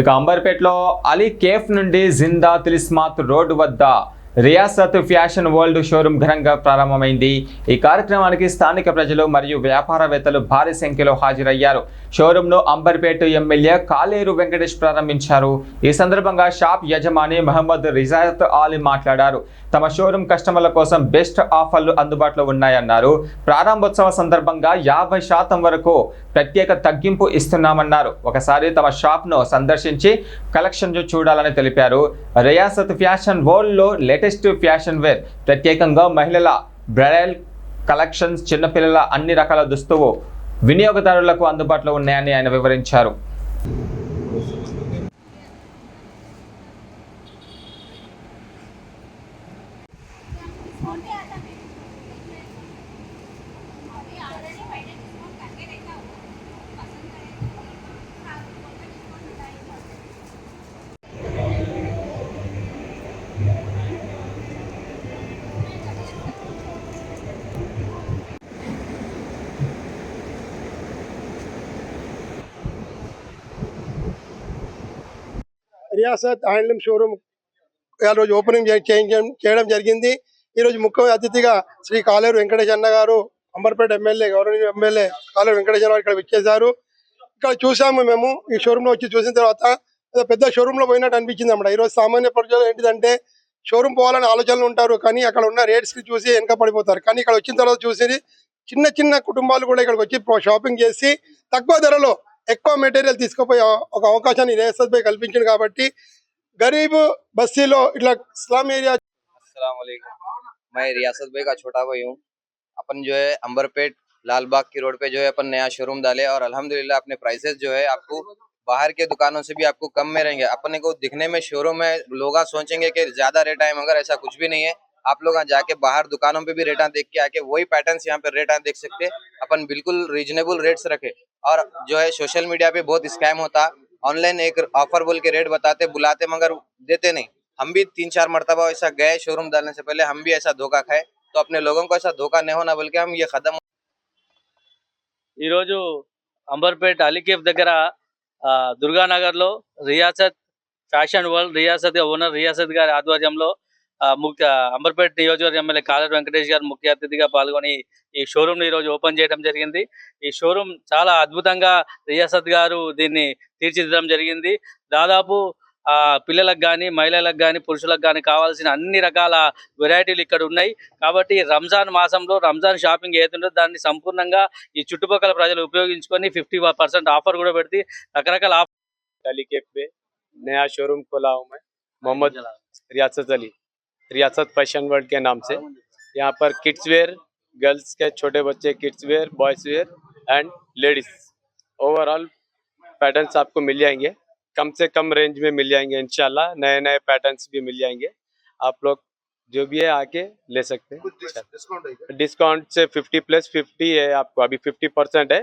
ఇక అంబర్పేటలో అలీ కేఫ్ నుండి జిందా తిలిస్మాత్ రోడ్డు వద్ద రియాసత్ ఫ్యాషన్ వరల్డ్ షోరూం ఘనంగా ప్రారంభమైంది. ఈ కార్యక్రమానికి స్థానిక ప్రజలు మరియు వ్యాపారవేత్తలు భారీ సంఖ్యలో హాజరయ్యారు. షోరూంను అంబర్పేట ఎమ్మెల్యే కాలేరు వెంకటేష్ ప్రారంభించారు. ఈ సందర్భంగా షాప్ యజమాని మహమ్మద్ రిజాయత్ ఆలీ మాట్లాడారు. తమ షోరూం కస్టమర్ల కోసం బెస్ట్ ఆఫర్లు అందుబాటులో ఉన్నాయన్నారు. ప్రారంభోత్సవ సందర్భంగా 50% వరకు ప్రత్యేక తగ్గింపు ఇస్తున్నామన్నారు. ఒకసారి తమ షాప్ను సందర్శించి కలెక్షన్ చూడాలని తెలిపారు. రియాసత్ ఫ్యాషన్ వరల్డ్లో లేటెస్ట్ ఫ్యాషన్ వేర్, ప్రత్యేకంగా మహిళల బ్రైడల్ కలెక్షన్స్, చిన్నపిల్లల అన్ని రకాల దుస్తులు వినియోగదారులకు అందుబాటులో ఉన్నాయని ఆయన వివరించారు. రియాసత్ హ్యాండ్లూమ్ షోరూమ్ రోజు ఓపెనింగ్ చేయడం జరిగింది. ఈరోజు ముఖ్య అతిథిగా శ్రీ కాలేరు వెంకటేష్ అన్న గారు, అంబర్పేట ఎమ్మెల్యే, గౌరవనీయ ఎమ్మెల్యే కాలేరు వెంకటేష్ గారు ఇక్కడ విచ్చేశారు. ఇక్కడ చూసాము మేము. ఈ షోరూమ్ లో వచ్చి చూసిన తర్వాత పెద్ద షోరూమ్ లో పోయినట్టు అనిపించింది అన్నమాట. ఈరోజు సామాన్య ప్రజలు ఏంటిదంటే షోరూమ్ పోవాలని ఆలోచనలు ఉంటారు, కానీ అక్కడ ఉన్న రేట్స్ కి చూసి వెనక పడిపోతారు. కానీ ఇక్కడ వచ్చిన తర్వాత చూసి చిన్న చిన్న కుటుంబాలు కూడా ఇక్కడికి వచ్చి షాపింగ్ చేసి తక్కువ ధరలో ఎక్కువ మెటీరియల్ తీసుకుపోయే ఒక అవకాశాన్ని రియాసత్ భాయ్ కల్పించింది. కాబట్టి गरीब बस्तीलो इट्ला स्लम एरिया। अस्सलाम वालेकुम, मैं रियासत भाई का छोटा भाई हूँ। अपन जो है अंबरपेट लालबाग की रोड पे जो है अपन नया शोरूम डाले और अल्हम्दुलिल्लाह अपने प्राइसेस जो है आपको बाहर के दुकानों से भी आपको कम में रहेंगे। अपने को दिखने में शोरूम है, लोग सोचेंगे कि ज्यादा रेट है, मगर ऐसा कुछ भी नहीं है। आप लोग जाके बाहर दुकानों पे भी रेटा देख के आके वही पैटर्न्स यहाँ पे रेटा देख सकते। अपन बिल्कुल रीजनेबल रेट्स रखे। और जो है सोशल मीडिया पे बहुत स्कैम होता, ऑनलाइन एक ऑफर बोल के रेट बताते, बुलाते मगर देते नहीं। हम भी 3-4 मरतबा ऐसा गए शोरूम डालने से पहले, हम भी ऐसा धोखा खाए, तो अपने लोगों को ऐसा धोखा नहीं होना बोल के हम ये कदम। ఈరోజు అంబర్పేట అలీకేఫ్ దగ్గర దుర్గానగర్లో Riyasat fashion world Riyasat owner Riyasat గారి ఆధ్వర్యంలో అంబర్పేట నియోజకవర్గ ఎమ్మెల్యే కాలేరు వెంకటేష్ గారు ముఖ్య అతిథిగా పాల్గొని ఈ షోరూమ్ని ఈరోజు ఓపెన్ చేయడం జరిగింది. ఈ షోరూమ్ చాలా అద్భుతంగా రియాసత్ గారు దీన్ని తీర్చిదిద్దడం జరిగింది. దాదాపు పిల్లలకు కానీ, మహిళలకు కానీ, పురుషులకు కానీ కావాల్సిన అన్ని రకాల వెరైటీలు ఇక్కడ ఉన్నాయి. కాబట్టి రంజాన్ మాసంలో రంజాన్ షాపింగ్ ఏతుందో దాన్ని సంపూర్ణంగా ఈ చుట్టుపక్కల ప్రజలు ఉపయోగించుకొని 50% ఆఫర్ కూడా పెడితే రకరకాల ఆఫర్ अलीकेफ पे नया शोरूम खोला हूँ मैं, मोहम्मद रियासत अली, रियासत फैशन वर्ल्ड के नाम से। यहाँ पर किड्स वेयर, गर्ल्स के छोटे बच्चे kids wear, boys wear and ladies overall patterns आपको मिल जाएंगे। कम से कम रेंज में मिल जाएंगे इंशाल्लाह। नए नए पैटर्न्स भी मिल जाएंगे। आप लोग जो भी है आके ले सकते हैं। डिस्काउंट से 50+50 है, आपको अभी 50% है।